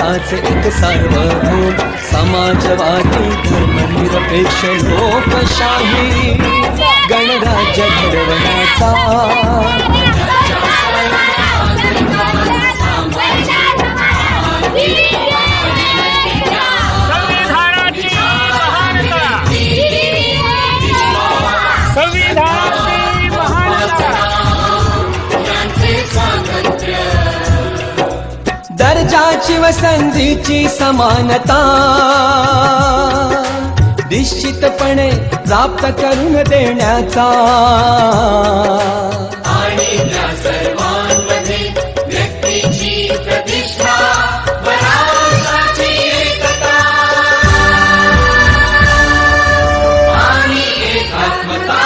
हाच एक सार्वभौम समाजवादी धर्मनिरपेक्ष लोकशाही गणराज्य घडवण्याचा दर्जाची व संधीची समानता निश्चितपणे प्राप्त करून देण्याचा आणि त्या सर्वांमध्ये व्यक्तीची प्रतिष्ठा स्वराज्याची एकता आणि एकात्मता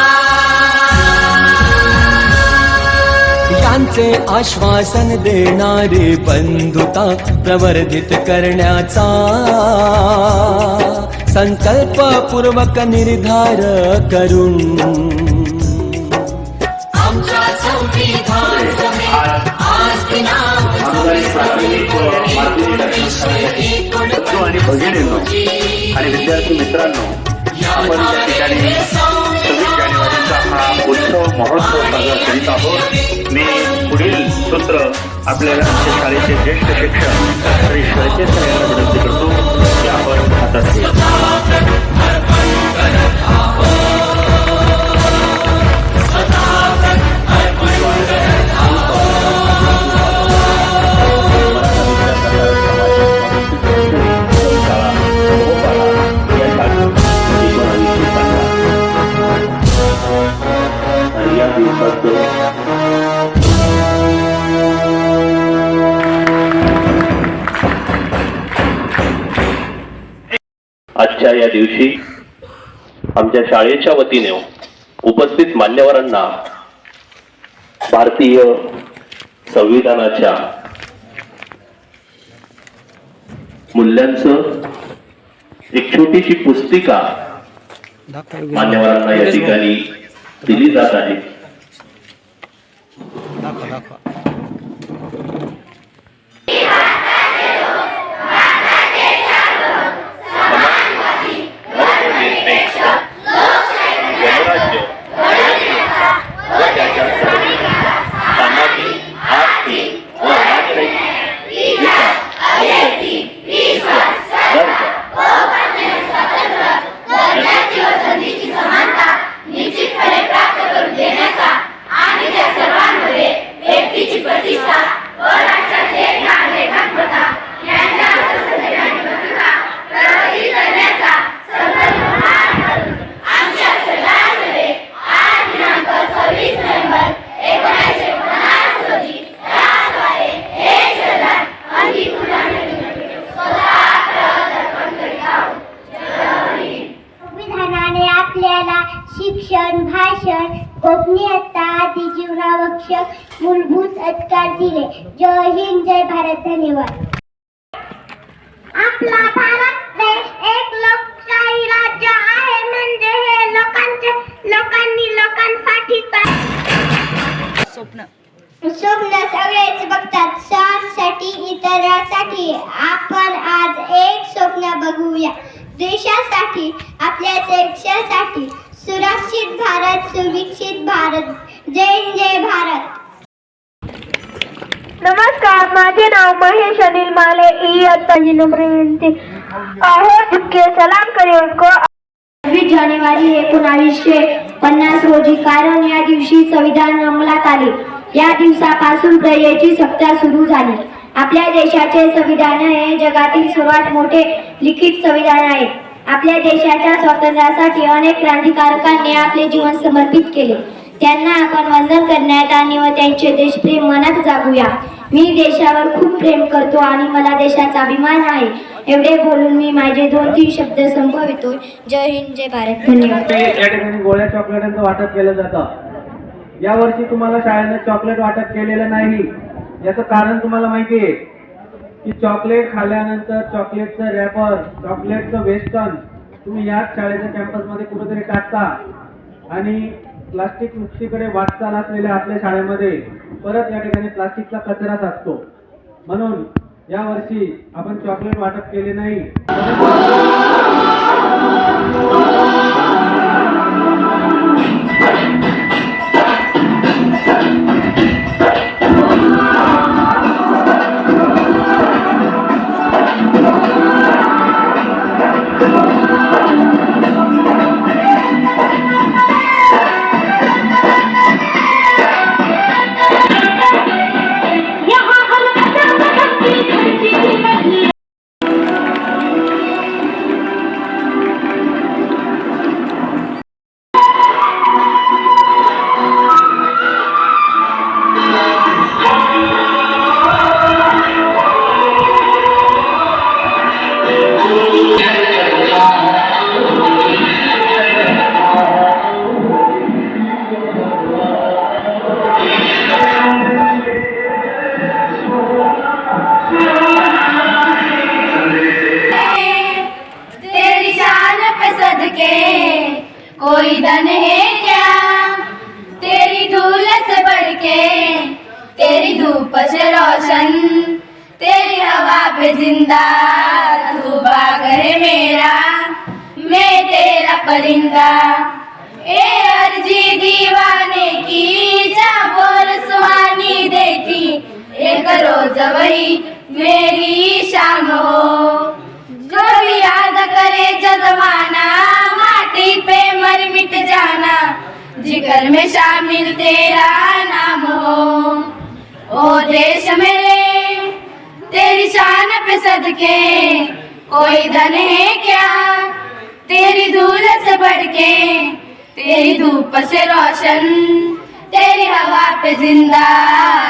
यांचे आश्वासन देणारी बंधुता प्रवर्धित करण्याचा संकल्पपूर्वक निर्धार करून आमच्या संविधान आणि भगिनींनो आणि विद्यार्थी मित्रांनो, आपण या ठिकाणी 26 जानेवारीचा हा उत्सव महोत्सव साजरा करीत आहोत. मी पुढील सूत्र आपल्याला आमच्या शाळेचे ज्येष्ठ शिक्षक श्री शरचे सर यांना विनंती करतो की आपण हातात घ्या. आजच्या या दिवशी आमच्या शाळेच्या वतीने उपस्थित मान्यवरांना भारतीय संविधानाच्या मूल्यांचं एक छोटीशी पुस्तिका मान्यवरांना या ठिकाणी दिली जात आहे. शिक्षण, भाषण, गोपनीयता आदी जीवनावश्यक मूलभूत अधिकार दिले. जय हिंद, जय भारत. धन्यवाद. आपला भारत देश एक लोकशाही राज्य आहे, म्हणजे हे लोकांनी लोकांसाठीचा स्वप्न सगळेच बघतात, स्वार्थासाठी, इतरांसाठी. आपण आज एक स्वप्न बघूया, देशासाठी, आपल्या देशासाठी. सुरक्षित भारत, सुविकसित भारत. जय जय भारत. नमस्कार, माझे नाव महेश अनिल माले. इयत्ता नंबर विनंती आहे झुके सलाम करेन को. 26 जानेवारी 1950 रोजी, कारण या दिवशी संविधान अंमलात आले. या दिवसापासून प्रजेची सत्ता सुरू झाली. आपल्या देशाचे संविधान हे जगातील सर्वात मोठे लिखित संविधान आहे. आपल्या देशाच्या स्वातंत्र्यासाठी अनेक क्रांतिकारकांनी आपले जीवन समर्पित केले. त्यांना आपण वंदन करण्यात आणि व त्यांचे देशप्रेम मनात जागूया. मी देशावर खूप प्रेम करतो आणि मला देशाचा अभिमान आहे. एवढे बोलून मी माझे 2-3 शब्द संपवितो. जय हिंद, जय भारत. धन्यवाद. या ठिकाणी गोळ्या चॉकलेटांचं वाटप केलं जातं. यावर्षी तुम्हाला शाळेने चॉकलेट वाटप केलेलं नाही. याचं कारण तुम्हाला माहिती आहे की चॉकलेट खाल्ल्यानंतर चॉकलेटचं रॅपर, चॉकलेटचं वेस्टर्न तुम्ही याच शाळेच्या कॅम्पसमध्ये कुठेतरी टाकता आणि प्लास्टिक मुक्तीकडे वाटचाल असलेल्या आपल्या शाळेमध्ये परत या ठिकाणी प्लास्टिकचा कचरा साचतो. म्हणून या वर्षी आपण चॉकलेट वाटप केले नाही. तेरी शान पे सदके कोई धन है क्या, तेरी धूल से बढ़ के, तेरी धूप से रोशन, तेरी हवा पे जिंदा, तू बाग है मेरा, मैं तेरा परिंदा. ए अर्जी दीवाने की जा बोल सुहानी देखी, एक रोज वही मेरी शाम हो. जो भी याद करे जजमाना, माटी पे मर मिट जाना, जिगर में शामिल तेरा नाम हो. ओ देश मेरे तेरी शान पे सदके कोई धन है क्या, तेरी धूल से बढ़ के, तेरी धूप से रोशन, तेरी हवा पे जिंदा.